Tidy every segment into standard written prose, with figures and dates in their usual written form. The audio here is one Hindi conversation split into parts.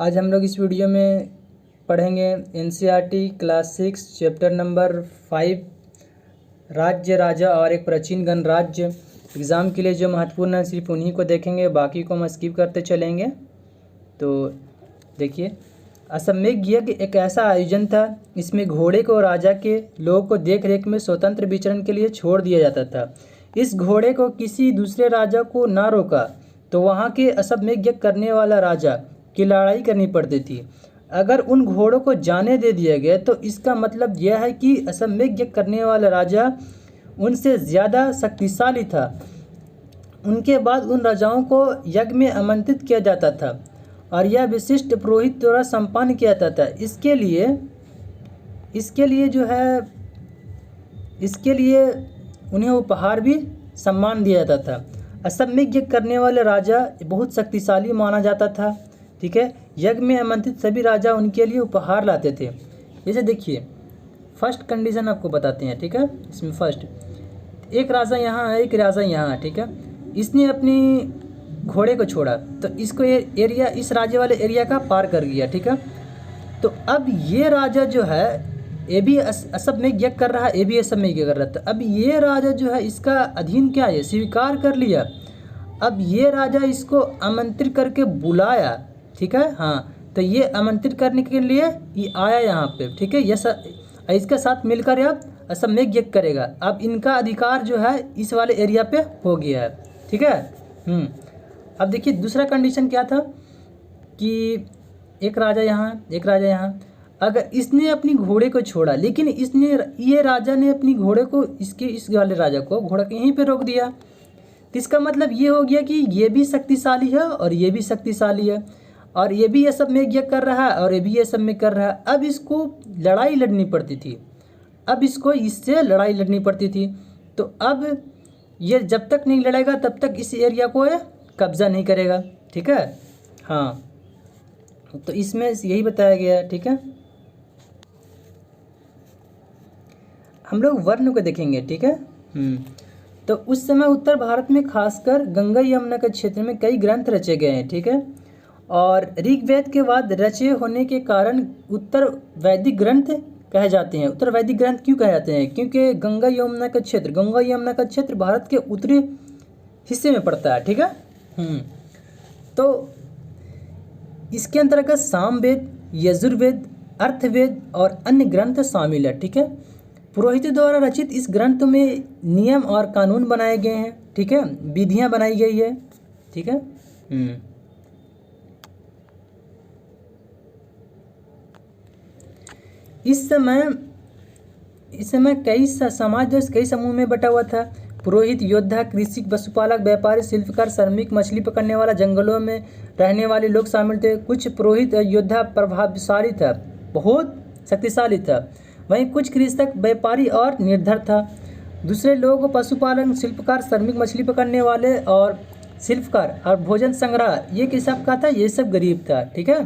आज हम लोग इस वीडियो में पढ़ेंगे एनसीईआरटी क्लास 6 चैप्टर नंबर 5 राज्य राजा और एक प्राचीन गणराज्य। एग्ज़ाम के लिए जो महत्वपूर्ण है सिर्फ उन्हीं को देखेंगे, बाकी को हम स्किप करते चलेंगे। तो देखिए, अश्वमेध यज्ञ एक ऐसा आयोजन था, इसमें घोड़े को राजा के लोगों को देख रेख में स्वतंत्र विचरण के लिए छोड़ दिया जाता था। इस घोड़े को किसी दूसरे राजा को ना रोका तो वहाँ के अश्वमेध यज्ञ करने वाला राजा की लड़ाई करनी पड़ती थी। अगर उन घोड़ों को जाने दे दिया गया तो इसका मतलब यह है कि अश्वमेध यज्ञ करने वाला राजा उनसे ज़्यादा शक्तिशाली था। उनके बाद उन राजाओं को यज्ञ में आमंत्रित किया जाता था और यह विशिष्ट पुरोहित द्वारा संपन्न किया जाता था। इसके लिए उन्हें उपहार भी सम्मान दिया जाता था। अश्वमेध यज्ञ करने वाले राजा बहुत शक्तिशाली माना जाता था। ठीक है, यज्ञ में आमंत्रित सभी राजा उनके लिए उपहार लाते थे। जैसे देखिए, फर्स्ट कंडीशन आपको बताते हैं। ठीक है, इसमें फर्स्ट एक राजा यहाँ है, एक राजा यहाँ है। ठीक है, इसने अपनी घोड़े को छोड़ा तो इसको एरिया, इस राज्य वाले एरिया का पार कर गया। ठीक है, तो अब ये राजा जो है ये भी अश्वमेध यज्ञ कर रहा है, ये भी अश्वमेध यज्ञ कर रहा था। अब ये राजा जो है इसका अधीन क्या है, स्वीकार कर लिया। अब ये राजा इसको आमंत्रित करके बुलाया। ठीक है, हाँ, तो ये आमंत्रित करने के लिए ये आया यहाँ पे। ठीक है, ये इसके साथ मिलकर अब अश्वमेध यज्ञ करेगा। अब इनका अधिकार जो है इस वाले एरिया पे हो गया है। ठीक है, अब देखिए दूसरा कंडीशन क्या था कि एक राजा यहाँ, एक राजा यहाँ। अगर इसने अपनी घोड़े को छोड़ा, लेकिन ये राजा ने अपनी घोड़े को इस वाले राजा को घोड़ा के यहीं पे रोक दिया, तो इसका मतलब ये हो गया कि ये भी शक्तिशाली है और ये भी शक्तिशाली है, और ये भी ये सब में यज्ञ कर रहा है और ये भी ये सब में कर रहा है। अब इसको लड़ाई लड़नी पड़ती थी, अब इसको इससे लड़ाई लड़नी पड़ती थी। तो अब ये जब तक नहीं लड़ेगा तब तक इस एरिया को कब्जा नहीं करेगा। ठीक है, हाँ, तो इसमें यही बताया गया है। ठीक है, हम लोग वर्ण को देखेंगे। ठीक है, तो उस समय उत्तर भारत में खासकर गंगा यमुना के क्षेत्र में कई ग्रंथ रचे गए हैं। ठीक है, और ऋग्वेद के बाद रचे होने के कारण उत्तर वैदिक ग्रंथ कहे जाते हैं। उत्तर वैदिक ग्रंथ क्यों कहे जाते हैं? क्योंकि गंगा यमुना का क्षेत्र भारत के उत्तरी हिस्से में पड़ता है। ठीक है, तो इसके अंतर्गत सामवेद, यजुर्वेद, अर्थवेद और अन्य ग्रंथ शामिल है। ठीक है, पुरोहितों द्वारा रचित इस ग्रंथ में नियम और कानून बनाए गए हैं। ठीक है, विधियां बनाई गई है। ठीक है, इस समय कई समाज कई समूह में बटा हुआ था। पुरोहित, योद्धा, कृषि, पशुपालक, व्यापारी, शिल्पकार, श्रमिक, मछली पकड़ने वाला, जंगलों में रहने वाले लोग शामिल थे। कुछ पुरोहित योद्धा प्रभावशाली था, बहुत शक्तिशाली था, वहीं कुछ कृषक, व्यापारी और निर्धर था। दूसरे लोग पशुपालन, शिल्पकार, श्रमिक, मछली पकड़ने वाले और शिल्पकार और भोजन संग्रह, ये किस सब का था? ये सब गरीब था। ठीक है,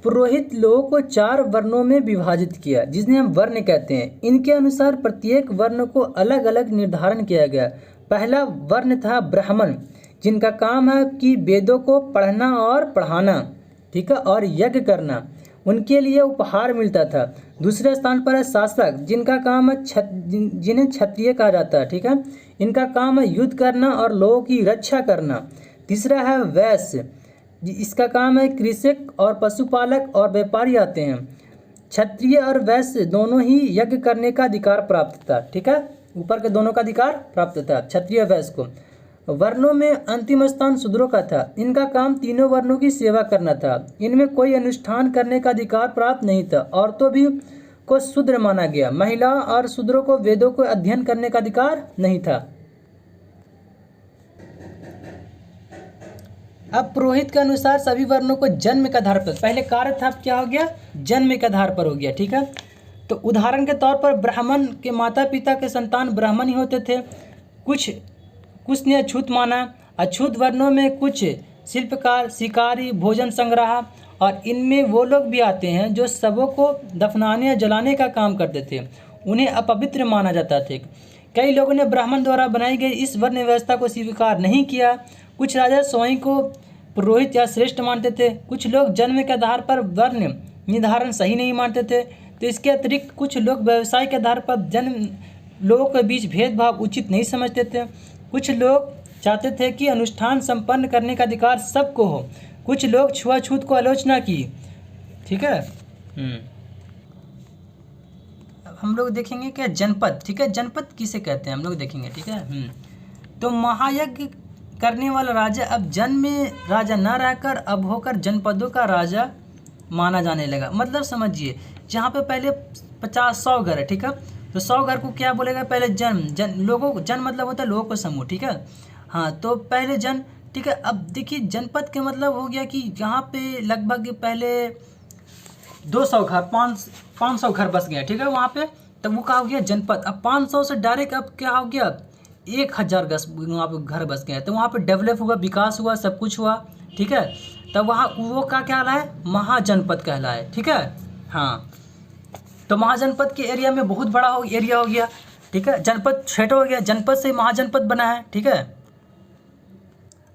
पुरोहित लोगों को 4 वर्णों में विभाजित किया, जिन्हें हम वर्ण कहते हैं। इनके अनुसार प्रत्येक वर्ण को अलग अलग निर्धारण किया गया। पहला वर्ण था ब्राह्मण, जिनका काम है कि वेदों को पढ़ना और पढ़ाना, ठीक है, और यज्ञ करना, उनके लिए उपहार मिलता था। दूसरे स्थान पर है शासक, जिनका काम है जिन्हें क्षत्रिय कहा जाता है। ठीक है, इनका काम है युद्ध करना और लोगों की रक्षा करना। तीसरा है वैश्य, इसका काम है कृषक और पशुपालक और व्यापारी आते हैं। क्षत्रिय और वैश्य दोनों ही यज्ञ करने का अधिकार प्राप्त था। ठीक है, ऊपर के दोनों का अधिकार प्राप्त था क्षत्रिय वैश्य को। वर्णों में अंतिम स्थान शूद्रों का था। इनका काम तीनों वर्णों की सेवा करना था। इनमें कोई अनुष्ठान करने का अधिकार प्राप्त नहीं था। औरतों भी को शूद्र माना गया। महिला और शूद्रों को वेदों को अध्ययन करने का अधिकार नहीं था। अब पुरोहित के अनुसार सभी वर्णों को जन्म के आधार पर, पहले कार्य था, अब क्या हो गया? जन्म के आधार पर हो गया। ठीक है, तो उदाहरण के तौर पर ब्राह्मण के माता पिता के संतान ब्राह्मण ही होते थे। कुछ ने अछूत माना। अछूत वर्णों में कुछ शिल्पकार, शिकारी, भोजन संग्रह, और इनमें वो लोग भी आते हैं जो शवों को दफनाने या जलाने का काम करते थे। उन्हें अपवित्र माना जाता था। कई लोगों ने ब्राह्मण द्वारा बनाई गई इस वर्ण व्यवस्था को स्वीकार नहीं किया। कुछ राजा स्वयं को पुरोहित या श्रेष्ठ मानते थे। कुछ लोग जन्म के आधार पर वर्ण निर्धारण सही नहीं मानते थे। तो इसके अतिरिक्त कुछ लोग व्यवसाय के आधार पर जन्म लोगों के बीच भेदभाव उचित नहीं समझते थे। कुछ लोग चाहते थे कि अनुष्ठान संपन्न करने का अधिकार सबको हो। कुछ लोग छुआछूत को आलोचना की। ठीक है। अब हम लोग देखेंगे क्या जनपद। ठीक है, जनपद किसे कहते हैं हम लोग देखेंगे। ठीक है। तो महायज्ञ करने वाला राजा अब जन्म में राजा न रहकर अब होकर जनपदों का राजा माना जाने लगा। मतलब समझिए, जहाँ पे पहले 50-100 घर है, ठीक है, तो 100 घर को क्या बोलेगा, पहले लोगों को जन मतलब होता है लोगों को समूह। ठीक है, हाँ, तो पहले जन। ठीक है, अब देखिए जनपद के मतलब हो गया कि यहाँ पे लगभग पहले 200 घर 500 घर बस गए। ठीक है, वहाँ पे तब वो क्या हो गया जनपद। अब 500 से डायरेक्ट अब क्या हो गया 1000 वहाँ पे घर बस गए। तो वहाँ पे डेवलप हुआ, विकास हुआ, सब कुछ हुआ। ठीक है, तब वहाँ वो क्या कहलाए, महाजनपद कहलाए। ठीक है, हाँ, तो महाजनपद के एरिया में बहुत बड़ा एरिया हो गया। ठीक है, जनपद छोटा हो गया, जनपद से महाजनपद बना है। ठीक है,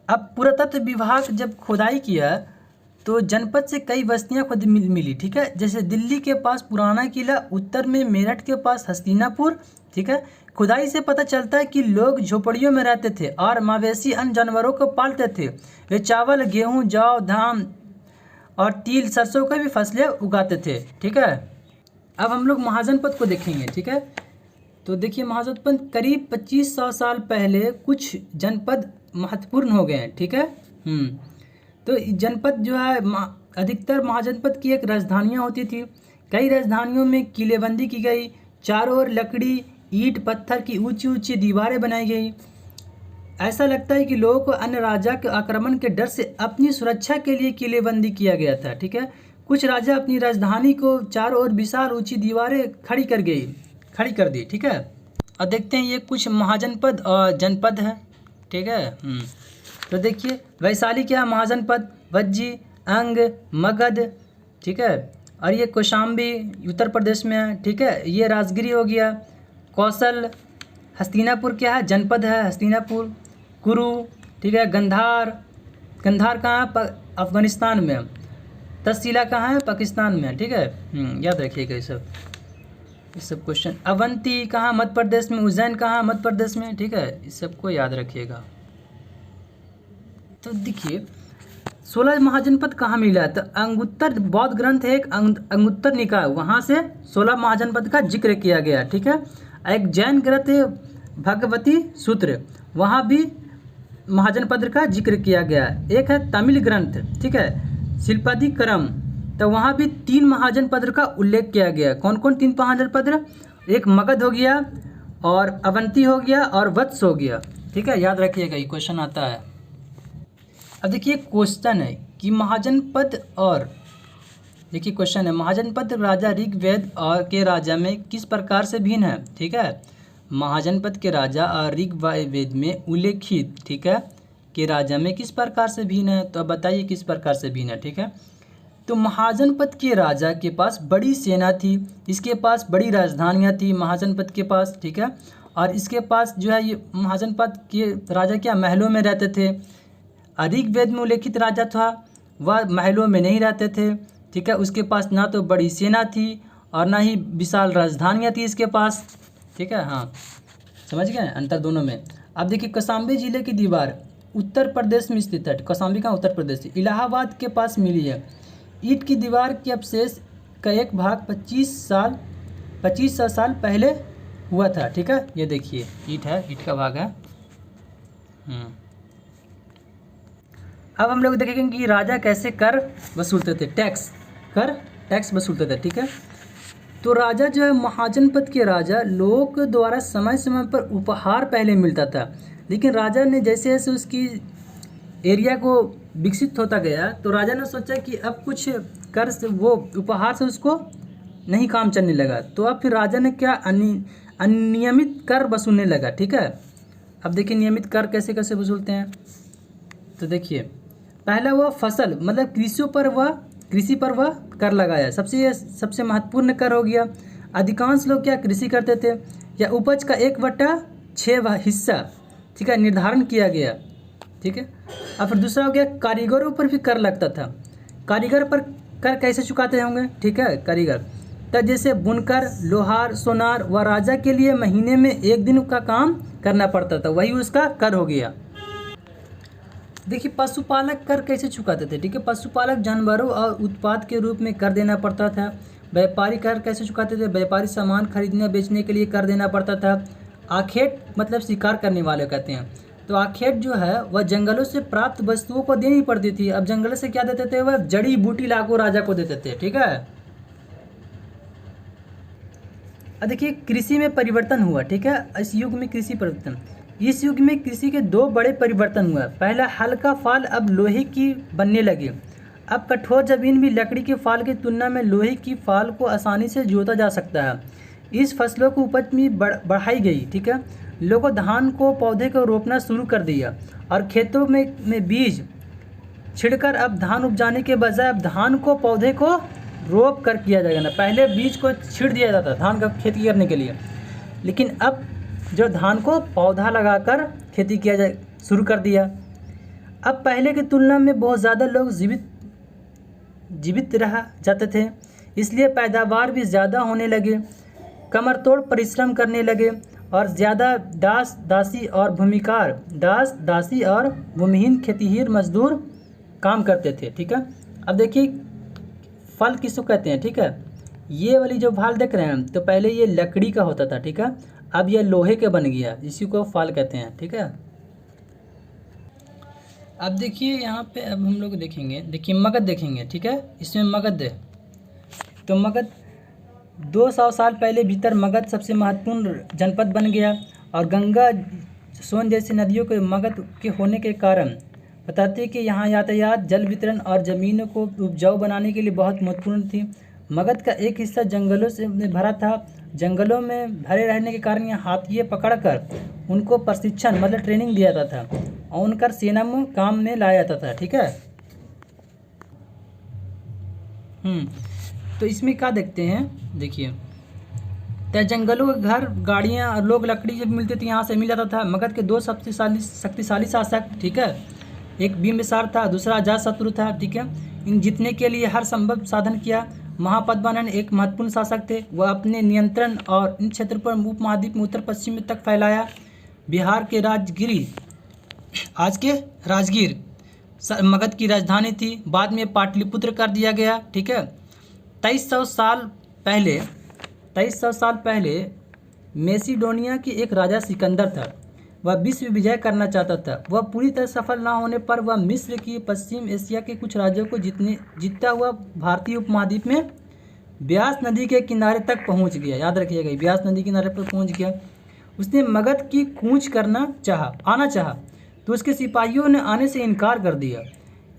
अब पुरातत्व विभाग जब खुदाई किया तो जनपद से कई बस्तियां खुद मिली। ठीक है, जैसे दिल्ली के पास पुराना किला, उत्तर में मेरठ के पास हस्तिनापुर। ठीक है, खुदाई से पता चलता है कि लोग झोपड़ियों में रहते थे और मवेशी अन्य जानवरों को पालते थे। वे चावल, गेहूं, जौ, धान और तिल, सरसों की भी फसलें उगाते थे। ठीक है, अब हम लोग महाजनपद को देखेंगे। ठीक है, तो देखिए महाजनपद करीब 2500 साल पहले कुछ जनपद महत्वपूर्ण हो गए हैं। ठीक है, तो जनपद जो है अधिकतर महाजनपद की एक राजधानियाँ होती थी। कई राजधानियों में किलेबंदी की गई, चारों ओर लकड़ी, ईंट, पत्थर की ऊंची ऊंची दीवारें बनाई गई। ऐसा लगता है कि लोगों को अन्य राजा के आक्रमण के डर से अपनी सुरक्षा के लिए किलेबंदी किया गया था। ठीक है, कुछ राजा अपनी राजधानी को चारों ओर विशाल ऊंची दीवारें खड़ी कर दी। ठीक है, और देखते हैं ये कुछ महाजनपद और जनपद है। ठीक है, तो देखिए वैशाली क्या है, महाजनपद, वज्जी, अंग, मगध। ठीक है, और ये कौशाम्बी उत्तर प्रदेश में है। ठीक है, ये राजगिरी हो गया, कौशल, हस्तिनापुर क्या है, जनपद है हस्तिनापुर, कुरु। ठीक है, गंधार कहाँ है, अफगानिस्तान में। तक्षशिला कहाँ है, पाकिस्तान में। ठीक है, याद रखिएगा ये सब क्वेश्चन। अवंती कहाँ, मध्य प्रदेश में। उज्जैन कहाँ, मध्य प्रदेश में। ठीक है, इस सबको याद रखिएगा। तो देखिए 16 महाजनपद कहाँ मिला है, तो अंगुत्तर बौद्ध ग्रंथ है एक, अंगुत्तर निकाय, वहाँ से 16 महाजनपद का जिक्र किया गया। ठीक है, एक जैन ग्रंथ है भगवती सूत्र, वहाँ भी महाजनपद का जिक्र किया गया। एक है तमिल ग्रंथ, ठीक है, शिल्पाधिकरम, तो वहाँ भी 3 महाजनपद का उल्लेख किया गया। कौन कौन 3 महाजनपद, एक मगध हो गया और अवंती हो गया और वत्स हो गया। ठीक है, याद रखिएगा, ये क्वेश्चन आता है। अब देखिए क्वेश्चन है कि महाजनपद और देखिए क्वेश्चन है महाजनपद राजा ऋग्वेद और के राजा में किस प्रकार से भिन्न है। ठीक है, महाजनपद के राजा और ऋग्वेद में उल्लेखित, ठीक है, के राजा में किस प्रकार से भिन्न है, तो अब बताइए किस प्रकार से भिन्न है। ठीक है, तो महाजनपद के राजा के पास बड़ी सेना थी, इसके पास बड़ी राजधानियाँ थी महाजनपद के पास। ठीक है, और इसके पास जो है ये महाजनपद के राजा क्या महलों में रहते थे। ऋग्वेद में उल्लेखित राजा था वह महलों में नहीं रहते थे। ठीक है, उसके पास ना तो बड़ी सेना थी और ना ही विशाल राजधानियाँ थी इसके पास। ठीक है, हाँ, समझ गए अंतर दोनों में। अब देखिए कौशाम्बी जिले की दीवार उत्तर प्रदेश में स्थित है। कौशाम्बी का उत्तर प्रदेश से इलाहाबाद के पास मिली है। ईंट की दीवार के अवशेष का एक भाग 2500 साल पहले हुआ था। ठीक है, ये देखिए ईंट है, ईंट का भाग है। अब हम लोग देखेंगे कि राजा कैसे कर वसूलते थे, टैक्स वसूलते थे। ठीक है, तो राजा जो है महाजनपद के राजा लोगों के द्वारा समय समय पर उपहार पहले मिलता था, लेकिन राजा ने जैसे जैसे उसकी एरिया को विकसित होता गया तो राजा ने सोचा कि अब कुछ कर से वो उपहार से उसको नहीं काम चलने लगा, तो अब फिर राजा ने क्या अनियमित कर वसूलने लगा। ठीक है, अब देखिए नियमित कर कैसे कैसे वसूलते हैं। तो देखिए पहला वह फसल मतलब कृषि पर वह कर लगाया, सबसे महत्वपूर्ण कर हो गया। अधिकांश लोग क्या कृषि करते थे, या उपज का 1/6 हिस्सा, ठीक है, निर्धारण किया गया। ठीक है, और फिर दूसरा हो गया कारीगरों पर भी कर लगता था। कारीगर पर कर कैसे चुकाते होंगे, ठीक है, कारीगर तो जैसे बुनकर, लोहार, सोनार व राजा के लिए महीने में 1 दिन का काम करना पड़ता था, वही उसका कर हो गया। देखिए पशुपालक कर कैसे चुकाते थे, ठीक है, पशुपालक जानवरों और उत्पाद के रूप में कर देना पड़ता था। व्यापारी कर कैसे चुकाते थे, व्यापारी सामान खरीदने बेचने के लिए कर देना पड़ता था। आखेट मतलब शिकार करने वाले कहते हैं, तो आखेट जो है वह जंगलों से प्राप्त वस्तुओं को देनी पड़ती थी। अब जंगल से क्या देते थे, वह जड़ी बूटी लाकर राजा को देते थे, ठीक है। अब देखिए कृषि में परिवर्तन हुआ, ठीक है, इस युग में कृषि परिवर्तन, इस युग में कृषि के 2 बड़े परिवर्तन हुआ। पहला, हल्का फाल अब लोहे की बनने लगे। अब कठोर जमीन भी लकड़ी के फाल की तुलना में लोहे की फाल को आसानी से जोता जा सकता है। इस फसलों को उपज में बढ़ाई गई, ठीक है। लोगों धान को पौधे को रोपना शुरू कर दिया और खेतों में बीज छिड़कर अब धान उपजाने के बजाय अब धान को पौधे को रोप कर किया जाएगा ना। पहले बीज को छिड़ दिया जाता धान का खेती करने के लिए, लेकिन अब जो धान को पौधा लगाकर खेती किया जाए शुरू कर दिया। अब पहले की तुलना में बहुत ज़्यादा लोग जीवित रह जाते थे, इसलिए पैदावार भी ज़्यादा होने लगे। कमर तोड़ परिश्रम करने लगे और ज़्यादा दास दासी और भूमिहीन खेतीहीर मजदूर काम करते थे, ठीक है। अब देखिए फल किसको कहते हैं, ठीक है, ये वाली जो फाल देख रहे हैं तो पहले ये लकड़ी का होता था, ठीक है, अब ये लोहे के बन गया, इसी को फल कहते हैं, ठीक है। अब देखिए यहाँ पे अब हम लोग देखेंगे, देखिए मगध देखेंगे, ठीक है, इसमें मगध है तो मगध 200 साल पहले भीतर मगध सबसे महत्वपूर्ण जनपद बन गया और गंगा सोन जैसी नदियों के मगध के होने के कारण बताते हैं कि यहाँ यातायात, जल वितरण और ज़मीनों को उपजाऊ बनाने के लिए बहुत महत्वपूर्ण थी। मगध का एक हिस्सा जंगलों से भरा था। जंगलों में भरे रहने के कारण यहाँ हाथियों पकड़कर उनको प्रशिक्षण मतलब ट्रेनिंग दिया जाता था और उनका सेना में काम में लाया जाता था, ठीक है। तो इसमें क्या देखते हैं, देखिए तो जंगलों के घर, गाड़ियाँ और लोग लकड़ी जब मिलती थी यहाँ से मिल जाता था। मगध के 2 शक्तिशाली शासक, ठीक है, एक बिंबिसार था, दूसरा अजातशत्रु था, ठीक है। इन जीतने के लिए हर संभव साधन किया। महापद्मानंद एक महत्वपूर्ण शासक थे, वह अपने नियंत्रण और इन क्षेत्र पर उपमहाद्वीप में उत्तर पश्चिम तक फैलाया। बिहार के राजगिरी, आज के राजगीर मगध की राजधानी थी, बाद में पाटलिपुत्र कर दिया गया, ठीक है। 2300 साल पहले मैसिडोनिया की एक राजा सिकंदर था। वह विश्व विजय करना चाहता था। वह पूरी तरह सफल ना होने पर वह मिस्र की पश्चिम एशिया के कुछ राज्यों को जीतता हुआ भारतीय उपमहाद्वीप में ब्यास नदी के किनारे तक पहुंच गया। याद रखिएगा, ब्यास नदी के किनारे पर पहुंच गया। उसने मगध की कूच आना चाहा तो उसके सिपाहियों ने आने से इनकार कर दिया।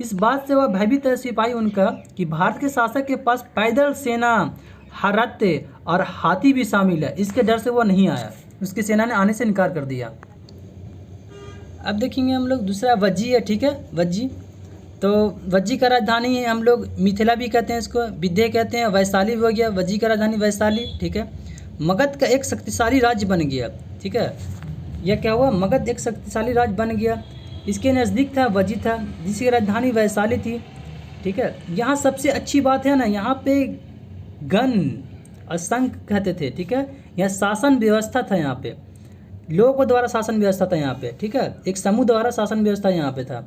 इस बात से वह भयभीत है सिपाही उनका कि भारत के शासक के पास पैदल सेना, रथ और हाथी भी शामिल है। इसके डर से वह नहीं आया, उसकी सेना ने आने से इनकार कर दिया। अब देखेंगे हम लोग दूसरा वज्जी है, ठीक है, वज्जी। तो वज्जी का राजधानी है, हम लोग मिथिला भी कहते हैं, इसको विद्या कहते हैं। वैशाली भी हो गया, वज्जी का राजधानी वैशाली, ठीक है। मगध का एक शक्तिशाली राज्य बन गया, ठीक है। यह क्या हुआ, मगध एक शक्तिशाली राज्य बन गया। इसके नज़दीक था वज्जी था, जिसकी राजधानी वैशाली थी, ठीक है। यहाँ सबसे अच्छी बात है ना, यहाँ पे गण और संघ कहते थे, ठीक है। यहाँ शासन व्यवस्था था, यहाँ पे लोगों द्वारा शासन व्यवस्था था यहाँ पे, ठीक है। एक समूह द्वारा शासन व्यवस्था यहाँ पे था।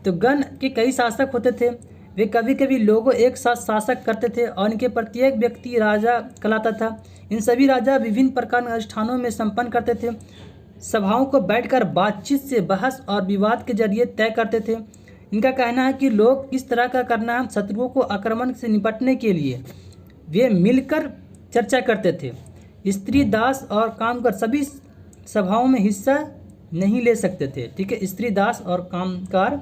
तो गण के कई शासक होते थे, वे कभी कभी लोगों एक साथ शासक करते थे और इनके प्रत्येक व्यक्ति राजा कहलाता था। इन सभी राजा विभिन्न प्रकार के अनुष्ठानों में संपन्न करते थे। सभाओं को बैठकर बातचीत से बहस और विवाद के जरिए तय करते थे। इनका कहना है कि लोग किस तरह का करना है, शत्रुओं को आक्रमण से निपटने के लिए वे मिलकर चर्चा करते थे। स्त्री, दास और कामगार सभी सभाओं में हिस्सा नहीं ले सकते थे, ठीक है। स्त्री, दास और कामगार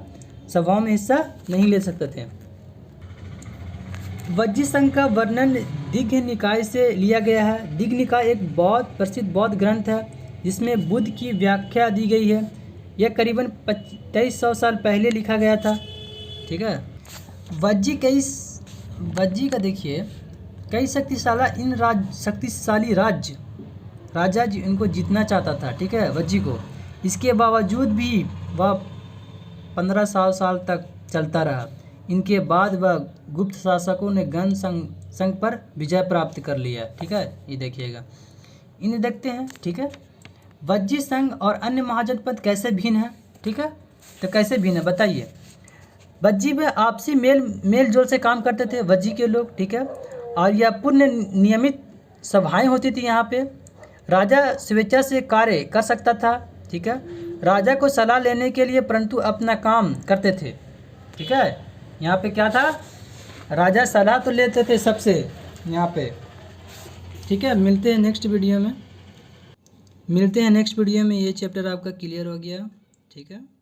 सभाओं में हिस्सा नहीं ले सकते थे। वज्जी संघ का वर्णन दिग्घ निकाय से लिया गया है। दिग्घ निकाय एक प्रसिद्ध बौद्ध ग्रंथ है जिसमें बुद्ध की व्याख्या दी गई है। यह करीबन 2300 साल पहले लिखा गया था, ठीक है। वज्जी का देखिए कई शक्तिशाली राजा इनको जीतना चाहता था, ठीक है, वज्जी को। इसके बावजूद भी वह 15 साल तक चलता रहा। इनके बाद वह गुप्त शासकों ने गण संघ पर विजय प्राप्त कर लिया। ठीक है, ये देखिएगा, इन्हें देखते हैं। ठीक है, वज्जी संघ और अन्य महाजनपद कैसे भिन्न है। ठीक है, तो कैसे भिन्न है बताइए। वज्जी में आपसी मेल जोल से काम करते थे वज्जी के लोग। ठीक है, और यह पूर्ण नियमित सभाएं होती थी यहाँ पे। राजा स्वेच्छा से कार्य कर सकता था। ठीक है, राजा को सलाह लेने के लिए परंतु अपना काम करते थे। ठीक है, यहाँ पे क्या था, राजा सलाह तो लेते थे सबसे यहाँ पे। ठीक है, मिलते हैं नेक्स्ट वीडियो में। ये चैप्टर आपका क्लियर हो गया। ठीक है।